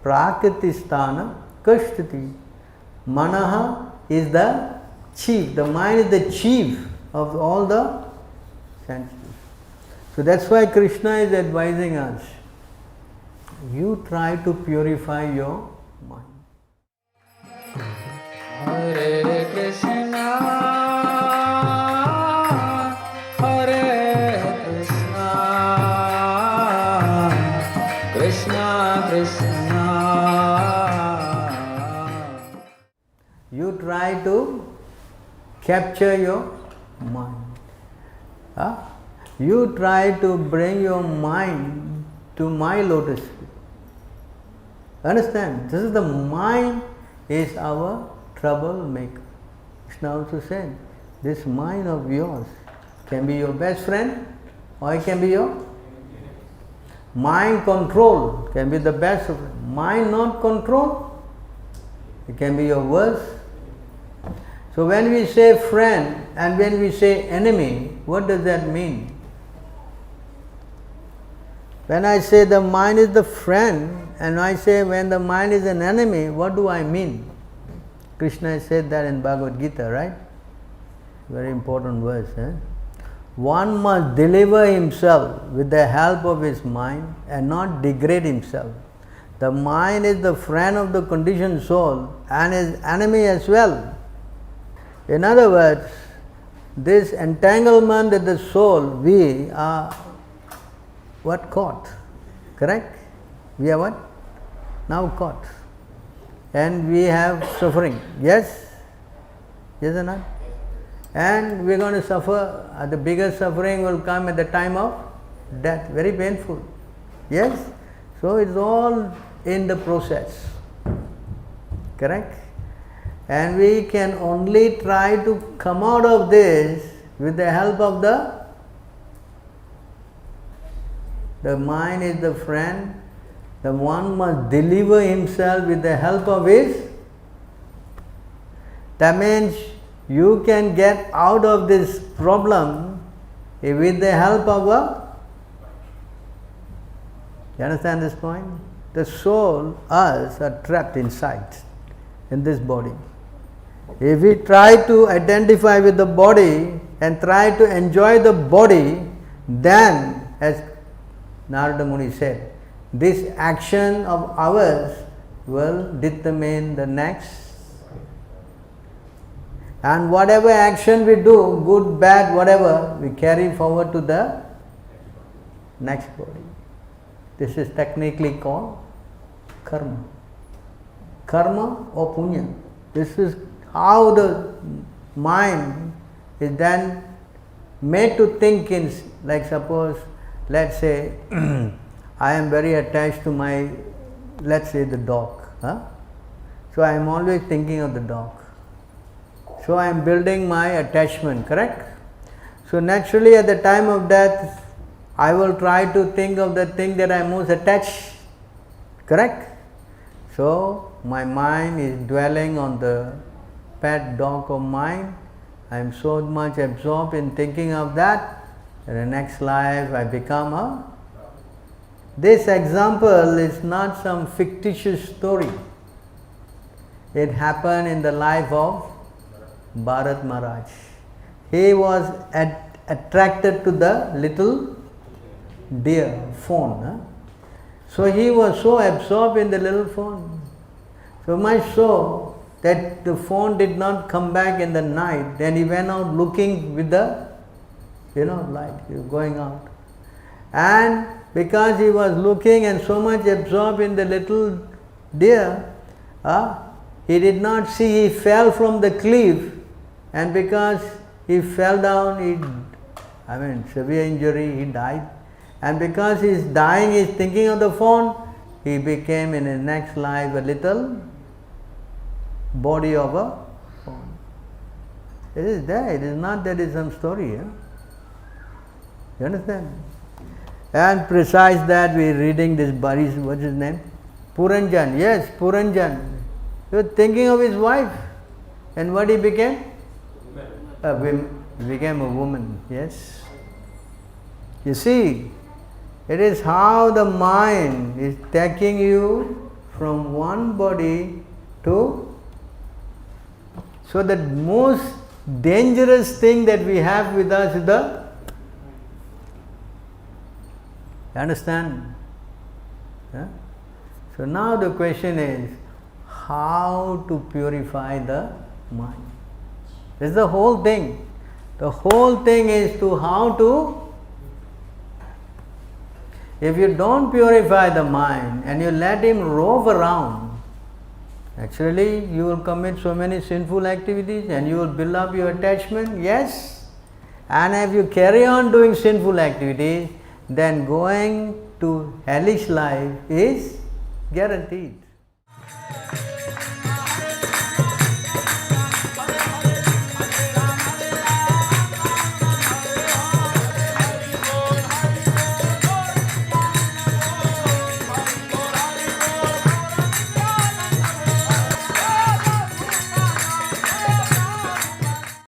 Prakritistana kashtati. Manaha is the chief. The mind is the chief of all the senses. So that's why Krishna is advising us. You try to purify your mind. Hare Krishna, Hare Krishna, Krishna Krishna. You try to capture your mind. You try to bring your mind to my lotus feet. Understand? This is the mind is our troublemaker. Krishna also said, this mind of yours can be your best friend or it can be your mind control, can be the best of it. Mind not control, it can be your worst. So when we say friend and when we say enemy, what does that mean? When I say the mind is the friend and I say when the mind is an enemy, what do I mean? Krishna said that in Bhagavad Gita, right? Very important verse. One must deliver himself with the help of his mind and not degrade himself. The mind is the friend of the conditioned soul and his enemy as well. In other words, this entanglement in the soul, we are what? Caught. Correct? We are what? Now caught. And we have suffering. Yes? Yes or not? And we are going to suffer. The biggest suffering will come at the time of death. Very painful. Yes? So it's all in the process. Correct? And we can only try to come out of this with the help of the mind is the friend. The one must deliver himself with the help of his. That means you can get out of this problem with the help of a. You understand this point? The soul, us, are trapped inside in this body. If we try to identify with the body and try to enjoy the body, then, as Narada Muni said, this action of ours will determine the next. And whatever action we do, good, bad, whatever, we carry forward to the next body. This is technically called karma. Karma or punya. This is how the mind is then made to think in, like suppose, let's say, I am very attached to my, let's say, the dog. So I am always thinking of the dog. So I am building my attachment, correct? So naturally at the time of death, I will try to think of the thing that I am most attached, correct? So my mind is dwelling on the pet dog of mine. I am so much absorbed in thinking of that. In the next life I become a. This example is not some fictitious story. It happened in the life of Bharat Maharaj. He was attracted to the little deer, fawn. So he was so absorbed in the little fawn. So much so that the fawn did not come back in the night. Then he went out looking with the, light, going out. And because he was looking and so much absorbed in the little deer, he did not see, he fell from the cliff, and because he fell down, severe injury, he died. And because he is dying, he is thinking of the fawn, he became in his next life a little body of a fawn. It is there, it is not that it is some story. You understand? And precise that we are reading this Bari's, what's his name? Puranjan, yes, Puranjan. He was thinking of his wife. And what he became? He became a woman, yes. You see, it is how the mind is taking you from one body to. So the most dangerous thing that we have with us is the. You understand? Yeah? So now the question is how to purify the mind. This is the whole thing. The whole thing is to how to. If you don't purify the mind and you let him rove around, actually you will commit so many sinful activities and you will build up your attachment, yes. And if you carry on doing sinful activities, then going to hellish life is guaranteed.